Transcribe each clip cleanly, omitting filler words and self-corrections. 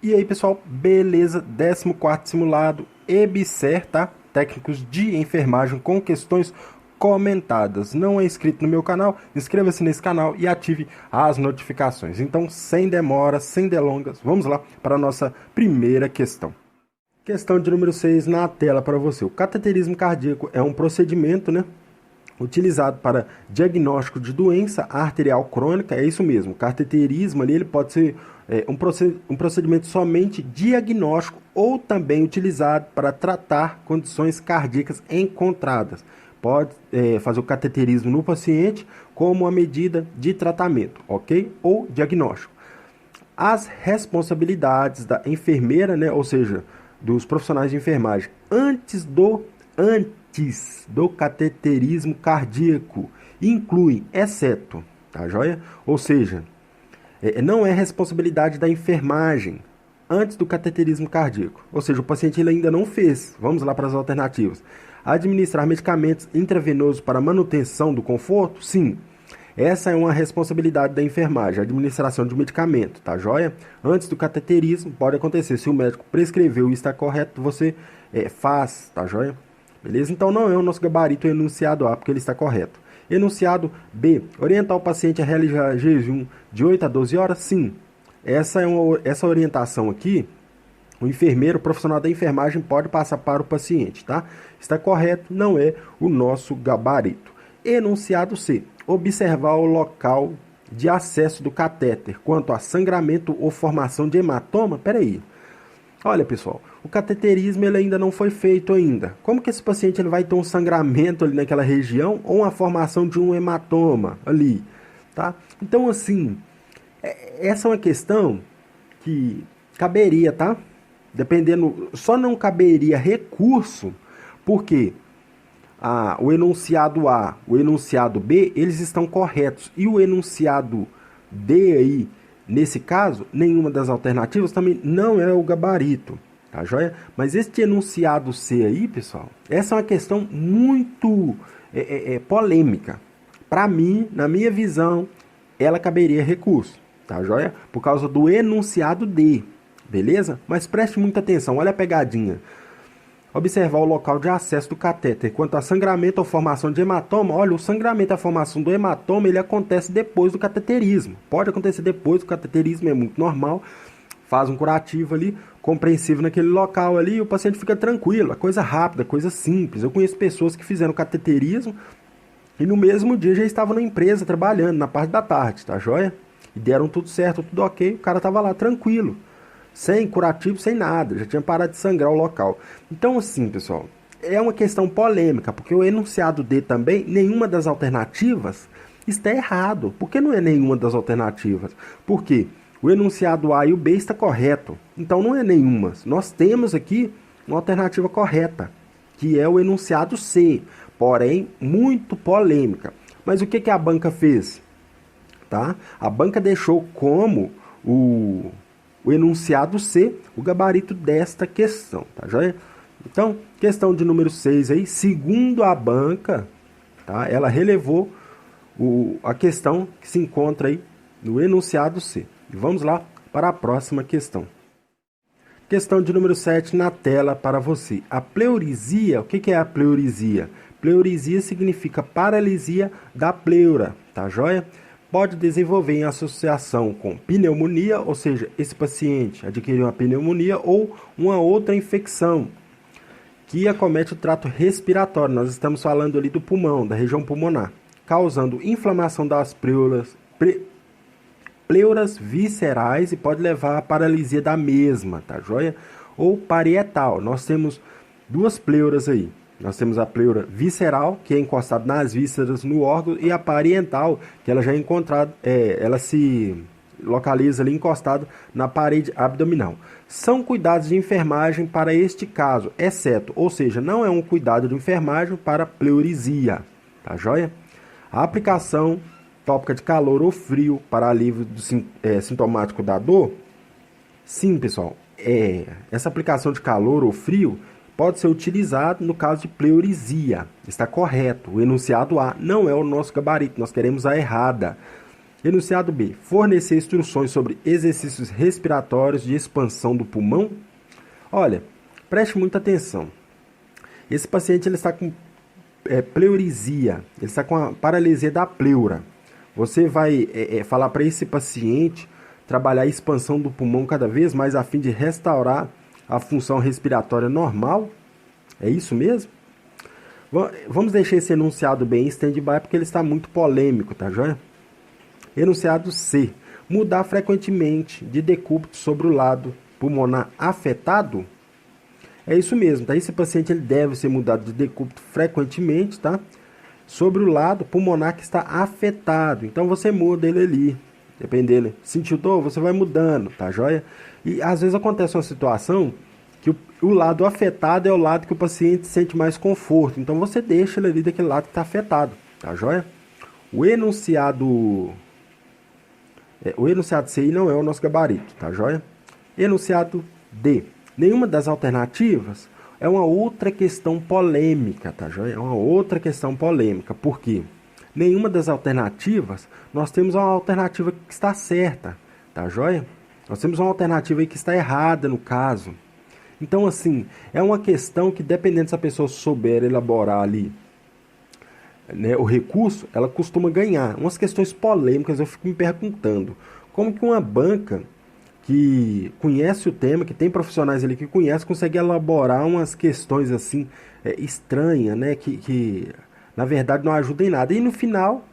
E aí, pessoal, beleza? 14º simulado EBSER, tá? Técnicos de enfermagem com questões comentadas. Não é inscrito no meu canal? Inscreva-se nesse canal e ative as notificações. Então, sem demora, sem delongas, vamos lá para a nossa primeira questão. Questão de número 6 na tela para você. O cateterismo cardíaco é um procedimento, né, utilizado para diagnóstico de doença arterial crônica. É isso mesmo, o cateterismo ali, ele pode ser um procedimento somente diagnóstico ou também utilizado para tratar condições cardíacas encontradas. Pode fazer o cateterismo no paciente como uma medida de tratamento, ok? Ou diagnóstico. As responsabilidades da enfermeira, né, ou seja, dos profissionais de enfermagem, antes do cateterismo cardíaco, incluem, exceto, tá joia? Ou seja, não é responsabilidade da enfermagem antes do cateterismo cardíaco. Ou seja, o paciente ele ainda não fez. Vamos lá para as alternativas. Administrar medicamentos intravenosos para manutenção do conforto? Sim. Essa é uma responsabilidade da enfermagem, a administração de medicamento, tá joia? Antes do cateterismo, pode acontecer. Se o médico prescreveu e está correto, você faz, tá joia? Beleza? Então não é o nosso gabarito o enunciado A, porque ele está correto. Enunciado B. Orientar o paciente a realizar jejum de 8 a 12 horas? Sim. Essa orientação aqui, o enfermeiro, o profissional da enfermagem pode passar para o paciente, tá? Está correto, não é o nosso gabarito. Enunciado C. Observar o local de acesso do catéter quanto a sangramento ou formação de hematoma. Peraí. Olha, pessoal, o cateterismo ele ainda não foi feito ainda. Como que esse paciente ele vai ter um sangramento ali naquela região ou uma formação de um hematoma ali, tá? Então, assim, essa é uma questão que caberia, tá? Dependendo, só não caberia recurso, porque o enunciado A, o enunciado B, eles estão corretos. E o enunciado D aí, nesse caso, nenhuma das alternativas também não é o gabarito, tá joia? Mas este enunciado C aí, pessoal, essa é uma questão muito polêmica. Para mim, na minha visão, ela caberia recurso, tá joia? Por causa do enunciado D, beleza? Mas preste muita atenção, olha a pegadinha. Observar o local de acesso do catéter. Quanto a sangramento ou formação de hematoma, olha, o sangramento e a formação do hematoma, ele acontece depois do cateterismo. Pode acontecer depois do cateterismo, é muito normal. Faz um curativo ali, compreensivo naquele local ali, e o paciente fica tranquilo. É coisa rápida, coisa simples. Eu conheço pessoas que fizeram cateterismo e no mesmo dia já estavam na empresa trabalhando, na parte da tarde, tá joia? E deram tudo certo, tudo ok, o cara estava lá tranquilo. Sem curativo, sem nada, já tinha parado de sangrar o local. Então, assim, pessoal, é uma questão polêmica, porque o enunciado D também, nenhuma das alternativas está errado. Por que não é nenhuma das alternativas? Porque o enunciado A e o B está correto, então não é nenhuma. Nós temos aqui uma alternativa correta, que é o enunciado C, porém muito polêmica. Mas o que a banca fez? Tá? A banca deixou como o enunciado C, o gabarito desta questão, tá joia? Então, questão de número 6 aí, segundo a banca, tá? Ela relevou a questão que se encontra aí no enunciado C. E vamos lá para a próxima questão. Questão de número 7 na tela para você. A pleurisia, o que é a pleurisia? Pleurisia significa paralisia da pleura, tá joia? Pode desenvolver em associação com pneumonia, ou seja, esse paciente adquiriu uma pneumonia ou uma outra infecção que acomete o trato respiratório. Nós estamos falando ali do pulmão, da região pulmonar, causando inflamação das pleuras viscerais e pode levar à paralisia da mesma, tá joia? Ou parietal. Nós temos duas pleuras aí. Nós temos a pleura visceral, que é encostada nas vísceras, no órgão, e a parietal, que ela já é encontrada, ela se localiza ali encostada na parede abdominal. São cuidados de enfermagem para este caso, exceto, ou seja, não é um cuidado de enfermagem para pleurisia, tá joia? A aplicação tópica de calor ou frio para alívio sintomático da dor, sim, pessoal, essa aplicação de calor ou frio pode ser utilizado no caso de pleurisia. Está correto. O enunciado A não é o nosso gabarito. Nós queremos a errada. Enunciado B. Fornecer instruções sobre exercícios respiratórios de expansão do pulmão. Olha, preste muita atenção. Esse paciente ele está com pleurisia, ele está com a paralisia da pleura. Você vai falar para esse paciente trabalhar a expansão do pulmão cada vez mais a fim de restaurar a função respiratória normal? É isso mesmo? Vamos deixar esse enunciado bem em stand-by porque ele está muito polêmico, tá joia? Enunciado C. Mudar frequentemente de decúbito sobre o lado pulmonar afetado? É isso mesmo, tá? Esse paciente ele deve ser mudado de decúbito frequentemente, tá? Sobre o lado pulmonar que está afetado. Então você muda ele ali. Dependendo, sentiu dor, você vai mudando, tá joia? E às vezes acontece uma situação que o lado afetado é o lado que o paciente sente mais conforto. Então você deixa ele ali daquele lado que está afetado, tá joia? O enunciado C não é o nosso gabarito, tá joia? Enunciado D. Nenhuma das alternativas é uma outra questão polêmica, tá joia? É uma outra questão polêmica. Por quê? Nenhuma das alternativas, nós temos uma alternativa que está certa, tá joia? Nós temos uma alternativa aí que está errada no caso. Então, assim, é uma questão que, dependendo se a pessoa souber elaborar ali, né, o recurso, ela costuma ganhar. Umas questões polêmicas, eu fico me perguntando, como que uma banca que conhece o tema, que tem profissionais ali que conhecem, consegue elaborar umas questões assim, estranhas, né, que na verdade não ajudam em nada. E no final,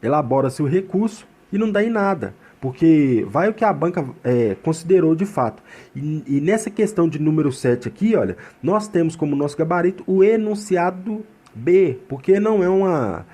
elabora-se o recurso e não dá em nada. Porque vai o que a banca considerou de fato. E nessa questão de número 7 aqui, olha, nós temos como nosso gabarito o enunciado B, porque não é uma...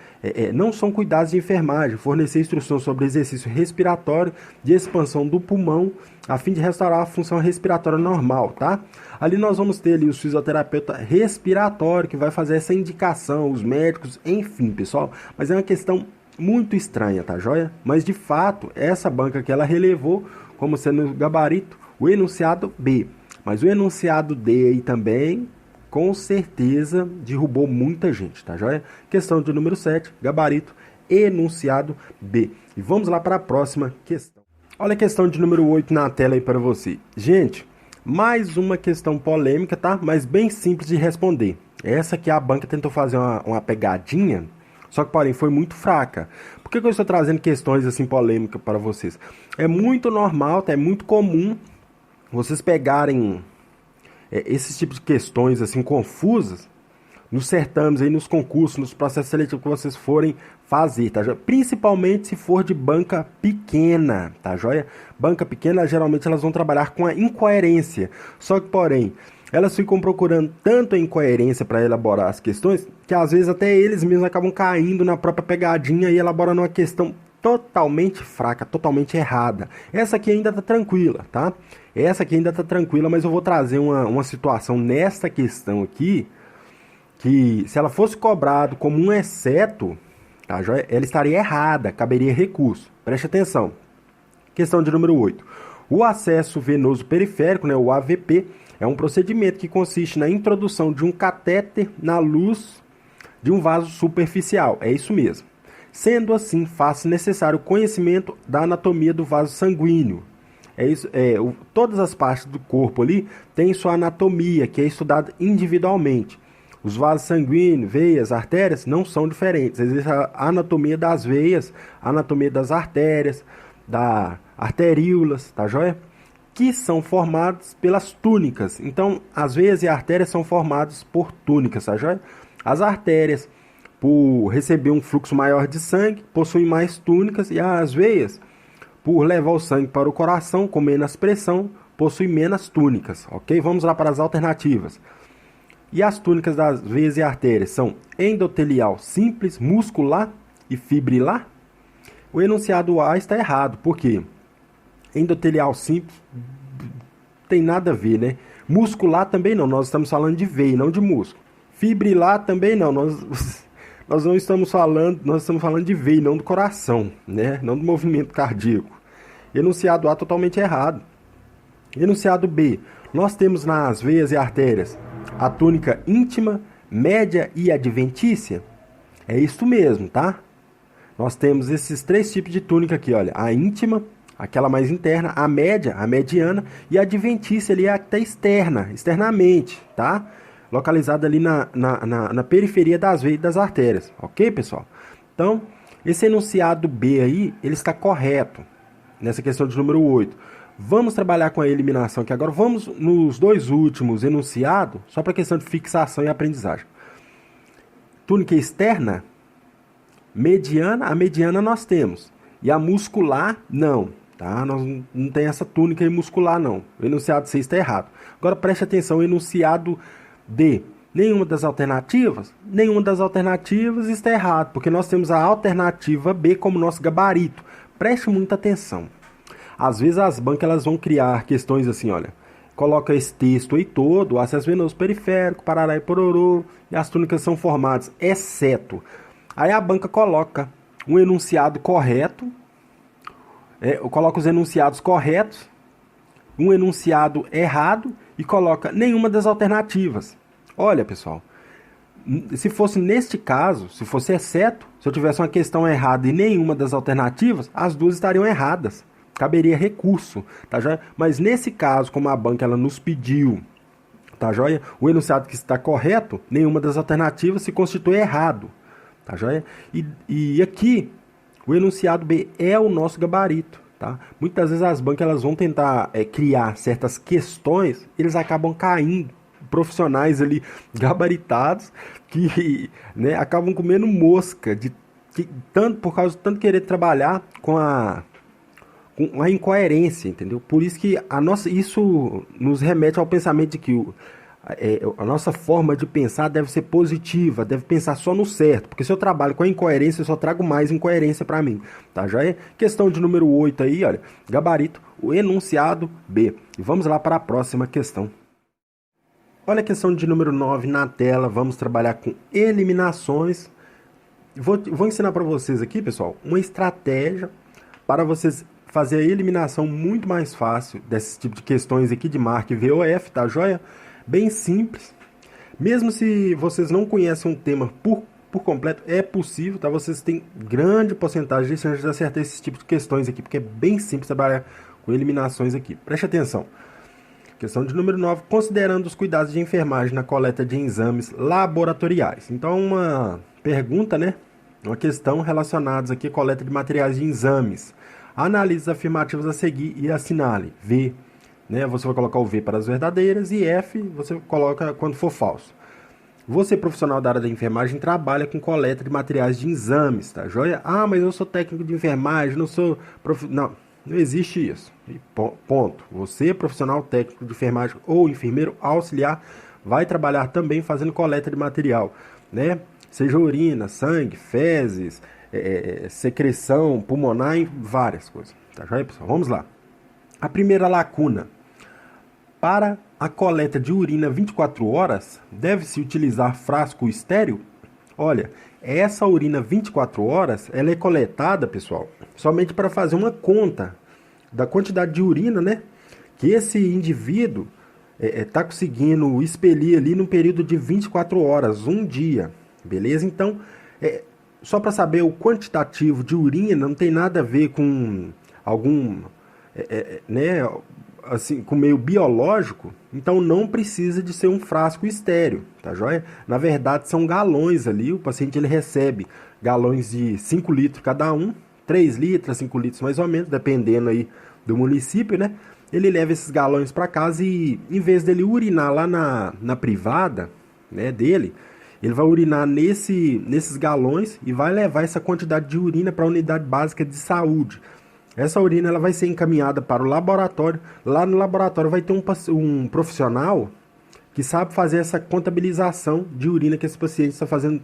não são cuidados de enfermagem, fornecer instruções sobre exercício respiratório de expansão do pulmão, a fim de restaurar a função respiratória normal, tá? Ali nós vamos ter ali o fisioterapeuta respiratório, que vai fazer essa indicação, os médicos, enfim, pessoal. Mas é uma questão muito estranha, tá joia? Mas de fato, essa banca que ela relevou como sendo gabarito o enunciado B. Mas o enunciado D aí também, com certeza, derrubou muita gente, tá joia? Questão de número 7, gabarito, enunciado B. E vamos lá para a próxima questão. Olha a questão de número 8 na tela aí para você. Gente, mais uma questão polêmica, tá? Mas bem simples de responder. Essa aqui a banca tentou fazer uma pegadinha, só que, porém, foi muito fraca. Por que eu estou trazendo questões assim polêmicas para vocês? É muito normal, tá? É muito comum vocês pegarem esses tipos de questões assim confusas nos certames, aí, nos concursos, nos processos seletivos que vocês forem fazer, tá joia? Principalmente se for de banca pequena, tá joia? Banca pequena, geralmente elas vão trabalhar com a incoerência. Só que, porém, elas ficam procurando tanto a incoerência para elaborar as questões, que às vezes até eles mesmos acabam caindo na própria pegadinha e elaborando uma questão totalmente fraca, totalmente errada. Essa aqui ainda tá tranquila, tá? Essa aqui ainda tá tranquila, mas eu vou trazer uma situação nesta questão aqui, que se ela fosse cobrado como um exceto, tá, joia? Ela estaria errada, caberia recurso. Preste atenção. Questão de número 8. O acesso venoso periférico, né, o AVP, é um procedimento que consiste na introdução de um catéter na luz de um vaso superficial. É isso mesmo. Sendo assim, faz-se necessário o conhecimento da anatomia do vaso sanguíneo. Todas as partes do corpo ali têm sua anatomia, que é estudada individualmente. Os vasos sanguíneos, veias, artérias não são diferentes. Existe a anatomia das veias, a anatomia das artérias, das arteríolas, tá joia? Que são formados pelas túnicas. Então, as veias e artérias são formadas por túnicas, tá joia? As artérias, por receber um fluxo maior de sangue, possuem mais túnicas, e as veias, por levar o sangue para o coração com menos pressão, possuem menos túnicas, ok? Vamos lá para as alternativas. E as túnicas das veias e artérias são endotelial simples, muscular e fibrilar? O enunciado A está errado, por quê? Endotelial simples tem nada a ver, né? Muscular também não, nós estamos falando de veia, não de músculo. Fibrilar também não, nós não estamos falando, nós estamos falando de veia, não do coração, né? Não do movimento cardíaco. Enunciado A totalmente errado. Enunciado B, nós temos nas veias e artérias a túnica íntima, média e adventícia. É isso mesmo, tá? nós temos esses três tipos de túnica aqui, olha. A íntima, aquela mais interna, a média, a mediana e a adventícia ali até externa, externamente, tá? Localizada ali na periferia das veias e das artérias, ok, pessoal? Então, esse enunciado B aí, ele está correto nessa questão de número 8. Vamos trabalhar com a eliminação aqui agora. Vamos nos dois últimos enunciados, só para questão de fixação e aprendizagem. Túnica externa, mediana, a mediana nós temos. E a muscular, não. Tá? Nós não tem essa túnica aí muscular, não. O enunciado C está errado. Agora preste atenção, o enunciado D. Nenhuma das alternativas? Nenhuma das alternativas está errado, porque nós temos a alternativa B como nosso gabarito. Preste muita atenção. Às vezes as bancas elas vão criar questões assim, olha. Coloca esse texto aí todo, o acesso venoso periférico, parará e pororô, e as túnicas são formadas, exceto. Aí a banca coloca um enunciado correto, coloca os enunciados corretos, um enunciado errado e coloca nenhuma das alternativas. Olha, pessoal, se fosse neste caso, se fosse exceto, se eu tivesse uma questão errada e nenhuma das alternativas, as duas estariam erradas. Caberia recurso, tá joia? Mas nesse caso, como a banca ela nos pediu, tá joia? O enunciado que está correto, nenhuma das alternativas se constitui errado, tá joia? E aqui, o enunciado B é o nosso gabarito, tá? Muitas vezes as bancas elas vão tentar criar certas questões, eles acabam caindo, profissionais ali gabaritados, que né, acabam comendo mosca, por causa de tanto querer trabalhar com a incoerência, entendeu? Por isso que isso nos remete ao pensamento de que a nossa forma de pensar deve ser positiva, deve pensar só no certo, porque se eu trabalho com a incoerência, eu só trago mais incoerência para mim, tá? Já é questão de número 8 aí, olha, gabarito, o enunciado B. E vamos lá para a próxima questão. Olha a questão de número 9 na tela, vamos trabalhar com eliminações. Vou ensinar para vocês aqui, pessoal, uma estratégia para vocês fazer a eliminação muito mais fácil desse tipo de questões aqui de marca e VOF, tá joia? Bem simples. Mesmo se vocês não conhecem um tema por completo, é possível, tá? Vocês têm grande porcentagem de chance de acertar esse tipo de questões aqui, porque é bem simples trabalhar com eliminações aqui. Preste atenção. Questão de número 9, considerando os cuidados de enfermagem na coleta de exames laboratoriais. Então, uma pergunta, né? Uma questão relacionada aqui à coleta de materiais de exames. Analise as afirmativas a seguir e assinale. V, né? Você vai colocar o V para as verdadeiras e F você coloca quando for falso. Você, profissional da área da enfermagem, trabalha com coleta de materiais de exames, tá joia? Ah, mas eu sou técnico de enfermagem, não sou... Não existe isso. E ponto. Você, profissional técnico de enfermagem ou enfermeiro auxiliar, vai trabalhar também fazendo coleta de material, né? Seja urina, sangue, fezes, secreção pulmonar e várias coisas. Tá joia, pessoal? Vamos lá. A primeira lacuna. Para a coleta de urina 24 horas, deve-se utilizar frasco estéril? Olha, essa urina 24 horas, ela é coletada, pessoal, somente para fazer uma conta da quantidade de urina, né? Que esse indivíduo está conseguindo expelir ali no período de 24 horas, um dia. Beleza? Então, só para saber o quantitativo de urina, não tem nada a ver com algum, né, assim, com meio biológico, então não precisa de ser um frasco estéril, tá joia? Na verdade, são galões ali, o paciente ele recebe galões de 5 litros cada um, 3 litros, 5 litros mais ou menos, dependendo aí do município, né? Ele leva esses galões para casa e, em vez dele urinar lá na privada, né, dele, ele vai urinar nesses galões e vai levar essa quantidade de urina para a unidade básica de saúde. Essa urina ela vai ser encaminhada para o laboratório. Lá no laboratório vai ter um profissional que sabe fazer essa contabilização de urina que esse paciente está fazendo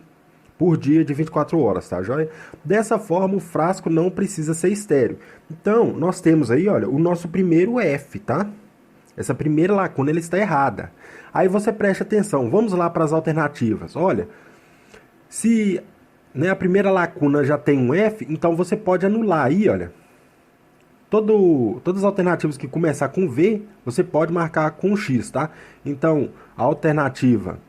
por dia de 24 horas, tá joia? Dessa forma, o frasco não precisa ser estéril. Então, nós temos aí, olha, o nosso primeiro F, tá? Essa primeira lacuna ela está errada. Aí você preste atenção, vamos lá para as alternativas. Olha, se a primeira lacuna já tem um F, então você pode anular aí, olha. Todas as alternativas que começar com V, você pode marcar com X, tá? Então, a alternativa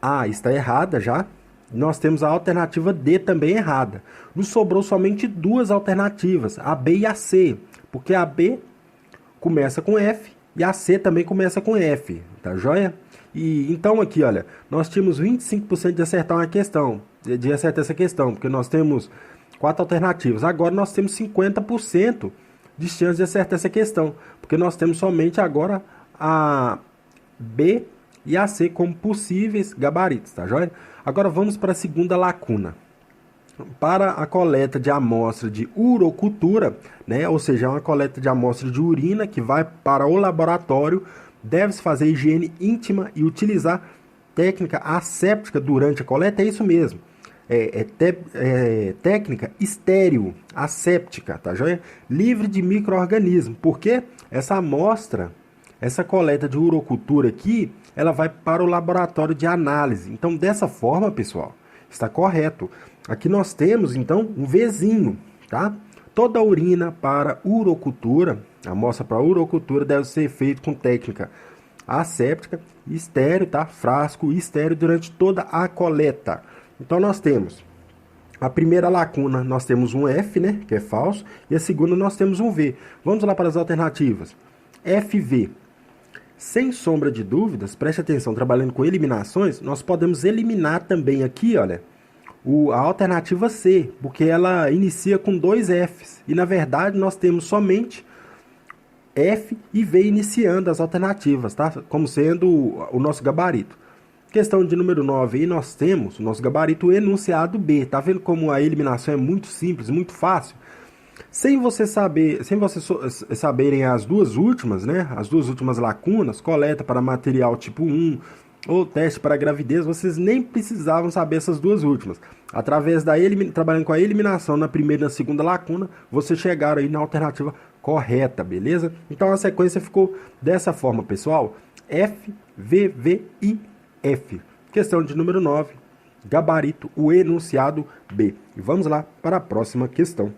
A está errada já. Nós temos a alternativa D também errada. Nos sobrou somente duas alternativas, a B e a C, porque a B começa com F e a C também começa com F, tá joia? E então aqui, olha, nós tínhamos 25% de acertar uma questão, de acertar essa questão, porque nós temos 4 alternativas. Agora nós temos 50% de chance de acertar essa questão, porque nós temos somente agora a B e a C como possíveis gabaritos, tá joia? Agora vamos para a segunda lacuna. Para a coleta de amostra de urocultura, né, ou seja, é uma coleta de amostra de urina que vai para o laboratório, deve-se fazer higiene íntima e utilizar técnica asséptica durante a coleta, é isso mesmo. Técnica estéril, asséptica, tá joia? Livre de micro-organismos, porque essa amostra, essa coleta de urocultura aqui, ela vai para o laboratório de análise. Então, dessa forma, pessoal, está correto. Aqui nós temos, então, um Vzinho, tá? Toda a urina para urocultura, a amostra para urocultura deve ser feita com técnica asséptica, estéreo, tá? Frasco estéreo durante toda a coleta. Então, nós temos a primeira lacuna, nós temos um F, né? Que é falso. E a segunda, nós temos um V. Vamos lá para as alternativas. FV. Sem sombra de dúvidas, preste atenção, trabalhando com eliminações, nós podemos eliminar também aqui, olha, a alternativa C, porque ela inicia com 2 Fs. E, na verdade, nós temos somente F e V iniciando as alternativas, tá? Como sendo o nosso gabarito. Questão de número 9, aí nós temos o nosso gabarito enunciado B. Tá vendo como a eliminação é muito simples, muito fácil? Sem vocês saberem as duas últimas, né? As duas últimas lacunas, coleta para material tipo 1 ou teste para gravidez, vocês nem precisavam saber essas duas últimas. Através trabalhando com a eliminação na primeira e na segunda lacuna, vocês chegaram aí na alternativa correta, beleza? Então a sequência ficou dessa forma, pessoal. F, V, V e F. Questão de número 9, gabarito, o enunciado B. E vamos lá para a próxima questão.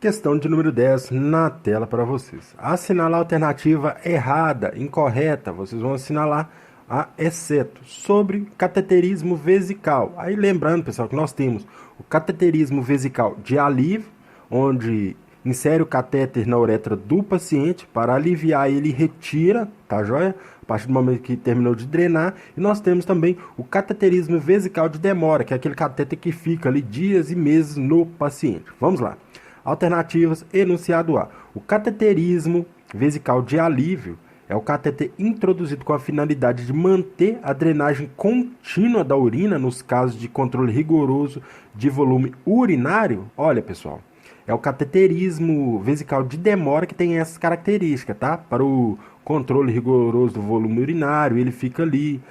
Questão de número 10 na tela para vocês. Assinalar a alternativa errada, incorreta. Vocês vão assinalar a exceto. Sobre cateterismo vesical. Aí lembrando, pessoal, que nós temos o cateterismo vesical de alívio, onde insere o catéter na uretra do paciente para aliviar, ele retira, tá joia? A partir do momento que terminou de drenar. E nós temos também o cateterismo vesical de demora, que é aquele catéter que fica ali dias e meses no paciente. Vamos lá. Alternativas, enunciado A. O cateterismo vesical de alívio é o catéter introduzido com a finalidade de manter a drenagem contínua da urina nos casos de controle rigoroso de volume urinário. Olha, pessoal, é o cateterismo vesical de demora que tem essas características, tá? Para o controle rigoroso do volume urinário, ele fica ali.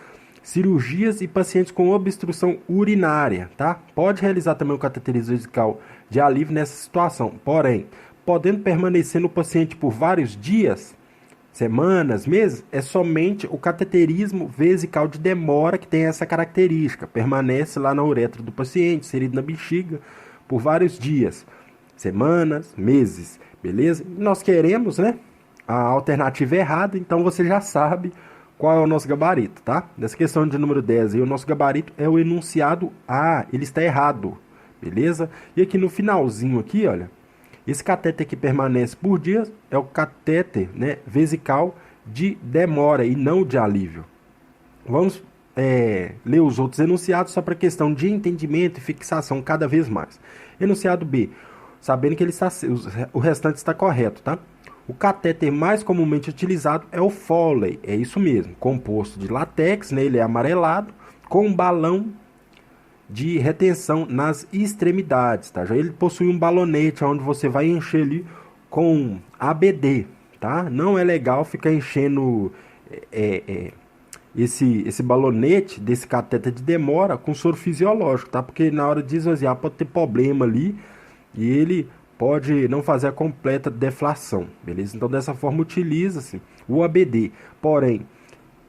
Cirurgias e pacientes com obstrução urinária, tá? Pode realizar também o cateterismo vesical de alívio nessa situação, porém, podendo permanecer no paciente por vários dias, semanas, meses, é somente o cateterismo vesical de demora que tem essa característica. Permanece lá na uretra do paciente, inserido na bexiga, por vários dias, semanas, meses, beleza? Nós queremos, né, a alternativa errada, então você já sabe qual é o nosso gabarito, tá? Nessa questão de número 10 aí, o nosso gabarito é o enunciado A, ele está errado, beleza? E aqui no finalzinho aqui, olha, esse catéter que permanece por dias é o catéter, né, vesical de demora e não de alívio. Vamos ler os outros enunciados só para questão de entendimento e fixação cada vez mais. Enunciado B, sabendo que o restante está correto, tá? O catéter mais comumente utilizado é o Foley, é isso mesmo, composto de látex, né, ele é amarelado, com um balão de retenção nas extremidades, tá? Já ele possui um balonete onde você vai encher ali com ABD, tá? Não é legal ficar enchendo esse balonete desse catéter de demora com soro fisiológico, tá? Porque na hora de esvaziar pode ter problema ali e ele pode não fazer a completa deflação, beleza? Então, dessa forma, utiliza-se o ABD. Porém,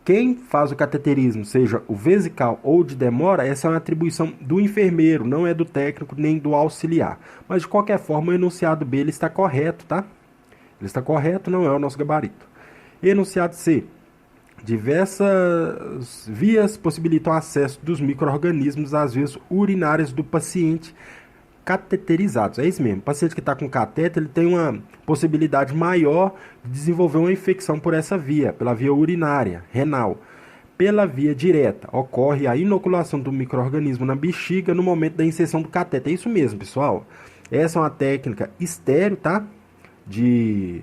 quem faz o cateterismo, seja o vesical ou de demora, essa é uma atribuição do enfermeiro, não é do técnico nem do auxiliar. Mas, de qualquer forma, o enunciado B ele está correto, tá? Ele está correto, não é o nosso gabarito. Enunciado C. Diversas vias possibilitam acesso dos micro-organismos às vias urinárias do paciente cateterizados. É isso mesmo. O paciente que está com catéter, ele tem uma possibilidade maior de desenvolver uma infecção por essa via, pela via urinária, renal. Pela via direta, ocorre a inoculação do micro-organismo na bexiga no momento da inserção do catéter. É isso mesmo, pessoal. Essa é uma técnica estéreo, tá? De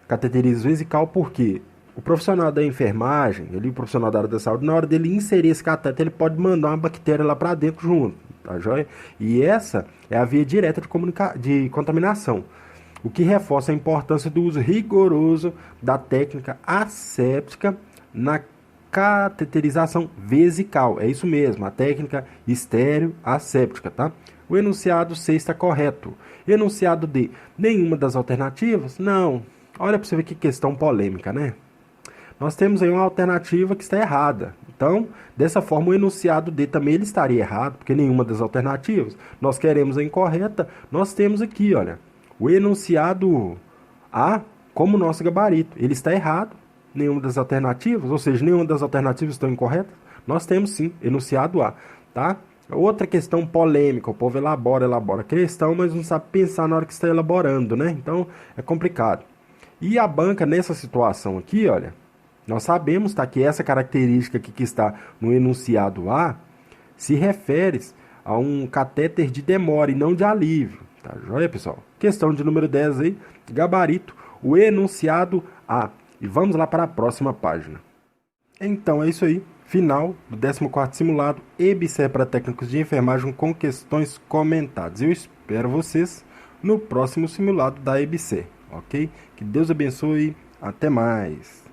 cateterismo vesical, porque o profissional da enfermagem, o profissional da área da saúde, na hora dele inserir esse catéter, ele pode mandar uma bactéria lá para dentro junto, tá joia? E essa é a via direta de contaminação, o que reforça a importância do uso rigoroso da técnica asséptica na cateterização vesical. É isso mesmo, a técnica estéreo asséptica, tá? O enunciado C está correto. Enunciado D, nenhuma das alternativas? Não. Olha para você ver que questão polêmica, né? Nós temos aí uma alternativa que está errada. Então, dessa forma, o enunciado D também ele estaria errado, porque nenhuma das alternativas. Nós queremos a incorreta. Nós temos aqui, olha, o enunciado A como nosso gabarito. Ele está errado. Nenhuma das alternativas, ou seja, nenhuma das alternativas estão incorretas. Nós temos sim, enunciado A, tá? Outra questão polêmica, o povo elabora a questão, mas não sabe pensar na hora que está elaborando, né? Então, é complicado. E a banca, nessa situação aqui, olha, nós sabemos, tá, que essa característica aqui que está no enunciado A se refere a um catéter de demora e não de alívio, tá joia, pessoal? Questão de número 10 aí, gabarito, o enunciado A. E vamos lá para a próxima página. Então, é isso aí. Final do 14º simulado EBSER para técnicos de enfermagem com questões comentadas. Eu espero vocês no próximo simulado da EBSER, ok? Que Deus abençoe. Até mais.